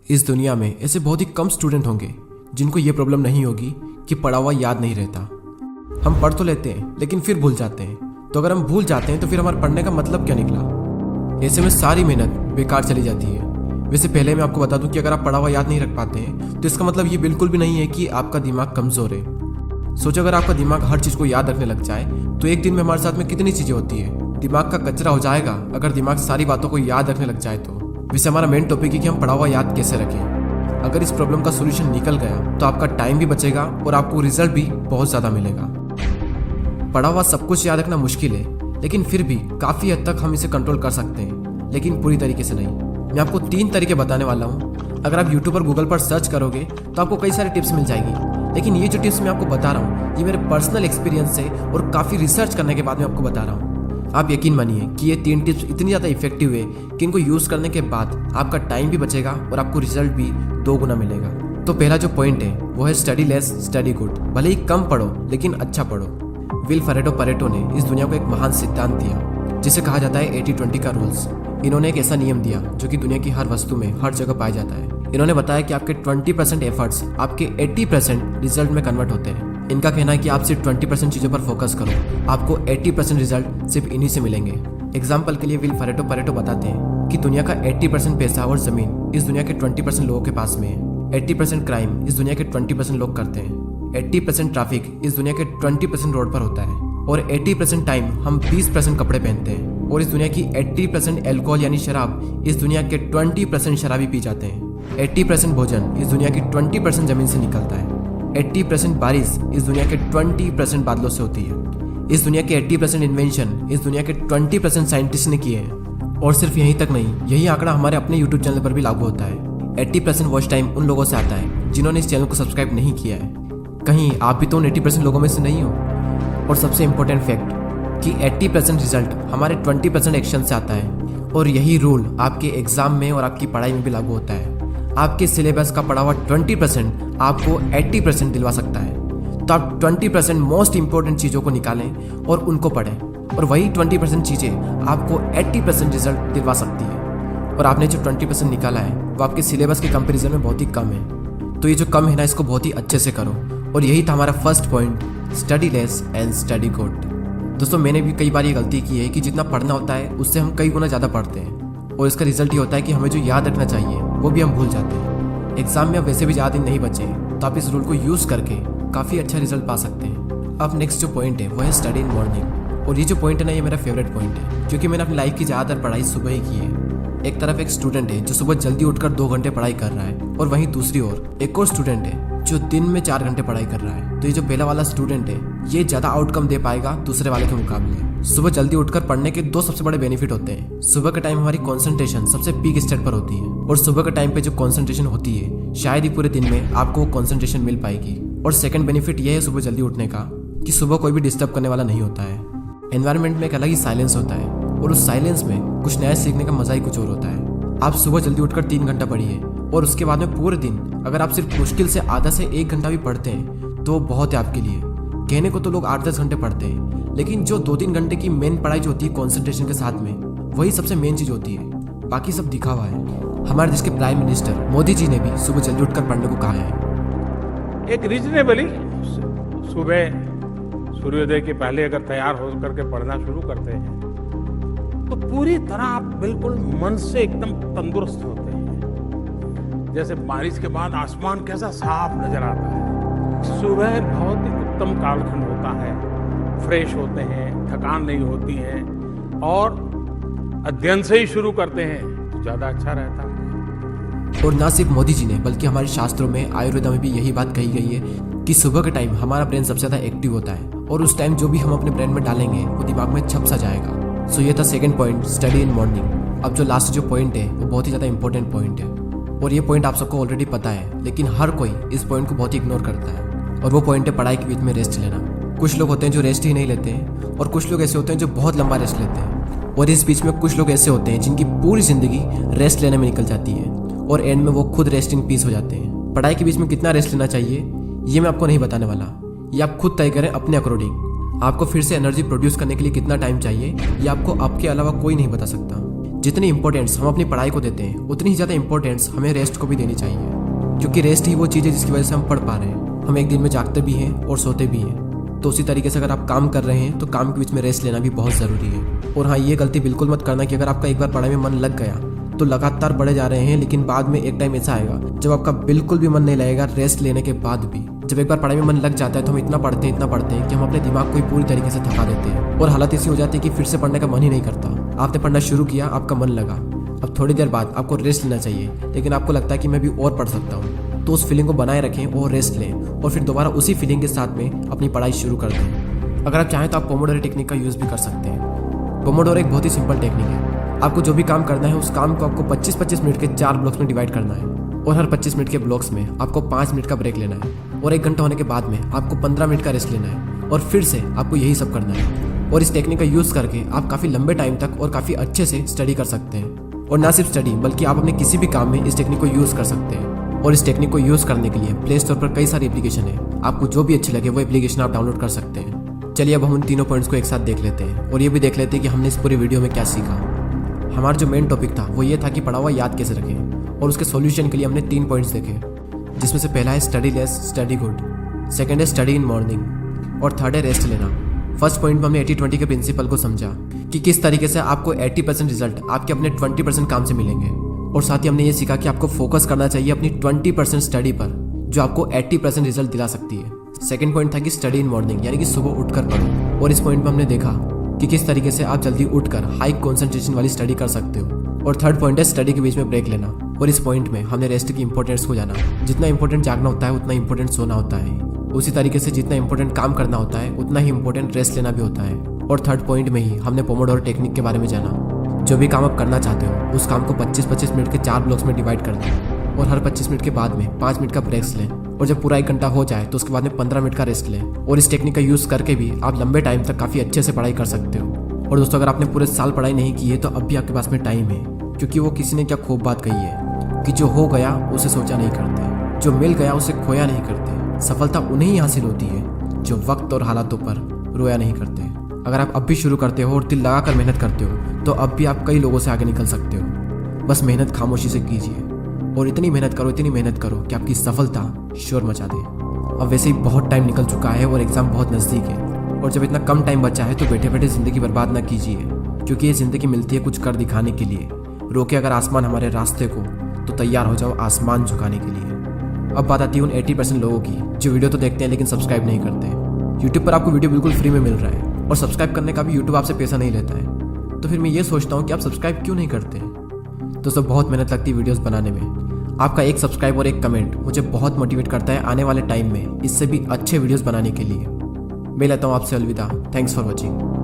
इस दुनिया में ऐसे बहुत ही कम स्टूडेंट होंगे जिनको ये प्रॉब्लम नहीं होगी कि पढ़ा हुआ याद नहीं रहता। हम पढ़ तो लेते हैं लेकिन फिर भूल जाते हैं। तो अगर हम भूल जाते हैं तो फिर हमारे पढ़ने का मतलब क्या निकला? ऐसे में सारी मेहनत बेकार चली जाती है। वैसे पहले मैं आपको बता दूं कि अगर आप पढ़ा हुआ याद नहीं रख पाते हैं तो इसका मतलब ये बिल्कुल भी नहीं है कि आपका दिमाग कमज़ोर है। सोचो अगर आपका दिमाग हर चीज़ को याद रखने लग जाए तो एक दिन में हमारे साथ में कितनी चीज़ें होती है। दिमाग का कचरा हो जाएगा अगर दिमाग सारी बातों को याद रखने लग जाए तो। वैसे हमारा मेन टॉपिक है कि हम पढ़ा हुआ याद कैसे रखें। अगर इस प्रॉब्लम का सोल्यूशन निकल गया तो आपका टाइम भी बचेगा और आपको रिजल्ट भी बहुत ज़्यादा मिलेगा। पढ़ा हुआ सब कुछ याद रखना मुश्किल है, लेकिन फिर भी काफ़ी हद तक हम इसे कंट्रोल कर सकते हैं, लेकिन पूरी तरीके से नहीं। मैं आपको 3 तरीके बताने वाला हूँ। अगर आप यूट्यूब और गूगल पर सर्च करोगे तो आपको कई सारी टिप्स मिल जाएगी, लेकिन ये जो टिप्स मैं आपको बता रहा हूँ ये मेरे पर्सनल एक्सपीरियंस से और काफ़ी रिसर्च करने के बाद मैं आपको बता रहा हूँ। आप यकीन मानिए कि ये 3 टिप्स इतनी ज़्यादा इफेक्टिव है कि इनको यूज़ करने के बाद आपका टाइम भी बचेगा और आपको रिजल्ट भी 2 गुना मिलेगा। तो पहला जो पॉइंट है वो है स्टडी लेस स्टडी गुड। भले ही कम पढ़ो लेकिन अच्छा पढ़ो। विल परेटो ने इस दुनिया को एक महान सिद्धांत दिया जिसे कहा जाता है 80-20 का रूल्स। इन्होंने एक ऐसा नियम दिया जो कि दुनिया की हर वस्तु में हर जगह पाया जाता है। इन्होंने बताया कि आपके 20% एफर्ट्स आपके 80% रिजल्ट में कन्वर्ट होते हैं। इनका कहना है कि आप सिर्फ 20% चीज़ों पर फोकस करो, आपको 80% रिजल्ट सिर्फ इन्हीं से मिलेंगे। एग्जाम्पल के लिए विल परेटो बताते हैं कि दुनिया का 80% पैसा और जमीन इस दुनिया के 20% लोगों के पास में है। 80% क्राइम इस दुनिया के 20% लोग करते हैं। 80% ट्रैफिक इस दुनिया के 20% रोड पर होता है। और 80% टाइम हम 20% कपड़े पहनते हैं। और इस दुनिया की 80% एल्कोहल यानी शराब इस दुनिया के 20% शराबी पी जाते हैं। 80% भोजन इस दुनिया की 20% जमीन से निकलता है। 80% बारिश इस दुनिया के 20% बादलों से होती है। इस दुनिया के 80% इन्वेंशन इस दुनिया के 20% साइंटिस्ट ने किए हैं। और सिर्फ यहीं तक नहीं, यही आंकड़ा हमारे अपने यूट्यूब चैनल पर भी लागू होता है। 80% वॉच टाइम उन लोगों से आता है जिन्होंने इस चैनल को सब्सक्राइब नहीं किया है। कहीं आप भी तो उन 80% लोगों में से नहीं हो। और सबसे इम्पोर्टेंट फैक्ट कि 80% रिजल्ट हमारे 20% एक्शन से आता है। और यही रूल आपके एग्जाम में और आपकी पढ़ाई में भी लागू होता है। आपके सिलेबस का पढ़ा हुआ 20% आपको 80% दिलवा सकता है। तो आप 20% मोस्ट इंपॉर्टेंट चीज़ों को निकालें और उनको पढ़ें, और वही 20% चीज़ें आपको 80% रिजल्ट दिलवा सकती है। और आपने जो 20% निकाला है वो आपके सिलेबस के कंपैरिजन में बहुत ही कम है। तो ये जो कम है ना, इसको बहुत ही अच्छे से करो। और यही था हमारा first point, study less and study good. दोस्तों, मैंने भी कई बार ये गलती की है कि जितना पढ़ना होता है उससे हम कई गुना ज़्यादा पढ़ते हैं, और इसका रिजल्ट ये होता है कि हमें जो याद रखना चाहिए वो भी हम भूल जाते हैं। एग्जाम में अब वैसे भी ज़्यादा दिन नहीं बचे तो आप इस रूल को यूज़ करके काफ़ी अच्छा रिजल्ट पा सकते हैं। अब नेक्स्ट जो पॉइंट है वो है स्टडी इन मॉर्निंग। और ये जो पॉइंट है ना, ये मेरा फेवरेट पॉइंट है, क्योंकि मैंने अपनी लाइफ की ज़्यादातर पढ़ाई सुबह ही की है। एक तरफ एक स्टूडेंट है जो सुबह जल्दी उठकर 2 घंटे पढ़ाई कर रहा है, और वहीं दूसरी ओर एक और स्टूडेंट है जो दिन में 4 घंटे पढ़ाई कर रहा है। तो ये जो पहला वाला स्टूडेंट है ये ज़्यादा आउटकम दे पाएगा दूसरे वाले के मुकाबले। सुबह जल्दी उठकर पढ़ने के 2 सबसे बड़े बेनिफिट होते हैं। सुबह के टाइम हमारी कंसंट्रेशन सबसे पीक स्टेट पर होती है, और सुबह के टाइम पे जो कंसंट्रेशन होती है शायद ही पूरे दिन में आपको कंसंट्रेशन मिल पाएगी। और सेकंड बेनिफिट ये है सुबह जल्दी उठने का कि सुबह कोई भी डिस्टर्ब करने वाला नहीं होता है। एनवायरनमेंट में एक अलग ही साइलेंस होता है, और उस साइलेंस में कुछ नया सीखने का मजा ही कुछ और होता है। आप सुबह जल्दी उठकर 3 घंटा पढ़िए, और उसके बाद में पूरे दिन अगर आप सिर्फ मुश्किल से आधा से 1 घंटा भी पढ़ते हैं तो बहुत है आपके लिए। कहने को तो लोग 8-10 घंटे पढ़ते हैं, लेकिन जो 2-3 घंटे की मेन पढ़ाई जो होती है कॉन्सेंट्रेशन के साथ में, वही सबसे मेन चीज़ होती है। बाकी सब दिखावा है। हमारे देश के प्राइम मिनिस्टर मोदी जी ने भी सुबह जल्दी उठकर पढ़ने को कहा है। एक रीजनेबली सुबह सूर्योदय के पहले अगर तैयार हो करके पढ़ना शुरू करते हैं तो पूरी तरह आप बिल्कुल मन से एकदम तंदुरुस्त होते हैं। जैसे बारिश के बाद आसमान कैसा साफ नजर आता है। सुबह बहुत ही उत्तम कालखंड होता है, फ्रेश होते हैं, थकान नहीं होती है, और अध्ययन से ही शुरू करते हैं तो ज़्यादा अच्छा रहता है। और ना सिर्फ मोदी जी ने बल्कि हमारे शास्त्रों में, आयुर्वेदा में भी यही बात कही गई है कि सुबह के टाइम हमारा ब्रेन सबसे ज़्यादा एक्टिव होता है, और उस टाइम जो भी हम अपने ब्रेन में डालेंगे वो दिमाग में छप सा जाएगा। सो ये था second point, study in morning. अब जो लास्ट जो पॉइंट है वो बहुत ही ज़्यादा इंपॉर्टेंट पॉइंट है, और ये पॉइंट आप सबको ऑलरेडी पता है, लेकिन हर कोई इस पॉइंट को बहुत ही इग्नोर करता है। और वो पॉइंट है पढ़ाई के बीच में रेस्ट लेना। कुछ लोग होते हैं जो रेस्ट ही नहीं लेते हैं, और कुछ लोग ऐसे होते हैं जो बहुत लंबा रेस्ट लेते हैं, और इस बीच में कुछ लोग ऐसे होते हैं जिनकी पूरी ज़िंदगी रेस्ट लेने में निकल जाती है, और एंड में वो खुद रेस्ट इन पीस हो जाते हैं। पढ़ाई के बीच में कितना रेस्ट लेना चाहिए ये मैं आपको नहीं बताने वाला, ये आप खुद तय करें अपने अकॉर्डिंग। आपको फिर से एनर्जी प्रोड्यूस करने के लिए कितना टाइम चाहिए ये आपको आपके अलावा कोई नहीं बता सकता। जितनी इंपॉर्टेंस हम अपनी पढ़ाई को देते हैं उतनी ही ज़्यादा इंपॉर्टेंस हमें रेस्ट को भी देनी चाहिए, क्योंकि रेस्ट ही वो चीज़ है जिसकी वजह से हम पढ़ पा रहे हैं। हम एक दिन में जागते भी हैं और सोते भी हैं। तो उसी तरीके से अगर आप काम कर रहे हैं तो काम के बीच में रेस्ट लेना भी बहुत ज़रूरी है। और हाँ, ये गलती बिल्कुल मत करना कि अगर आपका एक बार पढ़ाई में मन लग गया तो लगातार पढ़े जा रहे हैं, लेकिन बाद में एक टाइम ऐसा आएगा जब आपका बिल्कुल भी मन नहीं लगेगा रेस्ट लेने के बाद भी। जब एक बार पढ़ाई में मन लग जाता है तो हम इतना पढ़ते हैं कि हम अपने दिमाग को ही पूरी तरीके से थका देते हैं और हालत ऐसी हो जाती है कि फिर से पढ़ने का मन ही नहीं करता। आपने पढ़ना शुरू किया, आपका मन लगा, अब थोड़ी देर बाद आपको रेस्ट लेना चाहिए, लेकिन आपको लगता है कि मैं भी और पढ़ सकता हूँ। तो उस फीलिंग को बनाए रखें और रेस्ट लें और फिर दोबारा उसी फीलिंग के साथ में अपनी पढ़ाई शुरू कर दें। अगर आप चाहें तो आप पोमोडोरो टेक्निक का यूज़ भी कर सकते हैं। पोमोडोरो एक बहुत ही सिंपल टेक्निक है। आपको जो भी काम करना है उस काम को आपको 25-25 मिनट के 4 ब्लॉक्स में डिवाइड करना है और हर 25 मिनट के ब्लॉक्स में आपको 5 मिनट का ब्रेक लेना है और 1 घंटा होने के बाद में आपको 15 मिनट का रेस्ट लेना है और फिर से आपको यही सब करना है। और इस टेक्निक का यूज़ करके आप काफ़ी लंबे टाइम तक और काफ़ी अच्छे से स्टडी कर सकते हैं। और ना सिर्फ स्टडी बल्कि आप अपने किसी भी काम में इस टेक्निक को यूज़ कर सकते हैं। और इस टेक्निक को यूज़ करने के लिए प्ले स्टोर पर कई सारी एप्लीकेशन है, आपको जो भी अच्छी लगे वो एप्लीकेशन आप डाउनलोड कर सकते हैं। चलिए अब हम उन तीनों पॉइंट्स को एक साथ देख लेते हैं और ये भी देख लेते हैं कि हमने इस पूरी वीडियो में क्या सीखा। हमारा जो मेन टॉपिक था वो ये था कि पढ़ा हुआ याद कैसे रखें, और उसके सॉल्यूशन के लिए हमने 3 पॉइंट्स देखे, जिसमें से पहला है study less study good, second है स्टडी इन मॉर्निंग और थर्ड है रेस्ट लेना। फर्स्ट पॉइंट में हमने 80-20 के प्रिंसिपल को समझा कि किस तरीके से आपको 80% रिजल्ट आपके अपने 20% काम से मिलेंगे, और साथ ही हमने ये सीखा कि आपको फोकस करना चाहिए अपनी 20% स्टडी पर जो आपको 80% रिजल्ट दिला सकती है। सेकंड पॉइंट था कि स्टडी इन मॉर्निंग, यानी कि सुबह उठकर पढ़ो, और इस पॉइंट में हमने देखा कि किस तरीके से आप जल्दी उठकर हाई कंसंट्रेशन वाली स्टडी कर सकते हो। और थर्ड पॉइंट है स्टडी के बीच में ब्रेक लेना, और इस पॉइंट में हमने रेस्ट की इंपॉर्टेंस को जाना। जितना इंपॉर्टेंट जागना होता है उतना इंपॉर्टेंट सोना होता है, उसी तरीके से जितना इंपॉर्टेंट काम करना होता है उतना ही इंपॉर्टेंट रेस्ट लेना भी होता है। और थर्ड पॉइंट में ही हमने पोमोडोरो टेक्निक के बारे में जाना। जो भी काम आप करना चाहते हो उस काम को 25-25 मिनट के 4 ब्लॉक्स में डिवाइड कर दें और हर 25 मिनट के बाद में 5 मिनट का ब्रेक्स लें, और जब पूरा 1 घंटा हो जाए तो उसके बाद में 15 मिनट का रेस्ट लें। और इस टेक्निक का यूज़ करके भी आप लंबे टाइम तक काफ़ी अच्छे से पढ़ाई कर सकते हो। और दोस्तों, अगर आपने पूरे साल पढ़ाई नहीं की है तो अब भी आपके पास में टाइम है, क्योंकि वो किसी ने क्या खूब बात कही है कि जो हो गया उसे सोचा नहीं करते, जो मिल गया उसे खोया नहीं करते। सफलता उन्हें ही हासिल होती है जो वक्त और हालातों पर रोया नहीं करते। अगर आप अब भी शुरू करते हो और दिल लगा कर मेहनत करते हो तो अब भी आप कई लोगों से आगे निकल सकते हो। बस मेहनत खामोशी से कीजिए और इतनी मेहनत करो कि आपकी सफलता शोर मचा दे। अब वैसे ही बहुत टाइम निकल चुका है और एग्ज़ाम बहुत नज़दीक है, और जब इतना कम टाइम बचा है तो बैठे बैठे ज़िंदगी बर्बाद ना कीजिए, क्योंकि ये ज़िंदगी मिलती है कुछ कर दिखाने के लिए। रोके अगर आसमान हमारे रास्ते को तो तैयार हो जाओ आसमान झुकाने के लिए। अब बात आती है उन 80% लोगों की जो वीडियो तो देखते हैं लेकिन सब्सक्राइब नहीं करते। यूट्यूब पर आपको वीडियो बिल्कुल फ्री में मिल रहा है और सब्सक्राइब करने का भी यूट्यूब आपसे पैसा नहीं लेता है, तो फिर मैं ये सोचता हूँ कि आप सब्सक्राइब क्यों नहीं करते। दोस्तों, बहुत मेहनत लगती है वीडियोज़ बनाने में। आपका एक सब्सक्राइब और एक कमेंट मुझे बहुत मोटिवेट करता है आने वाले टाइम में इससे भी अच्छे वीडियोज़ बनाने के लिए। मैं लेता हूँ आपसे अलविदा। Thanks for watching.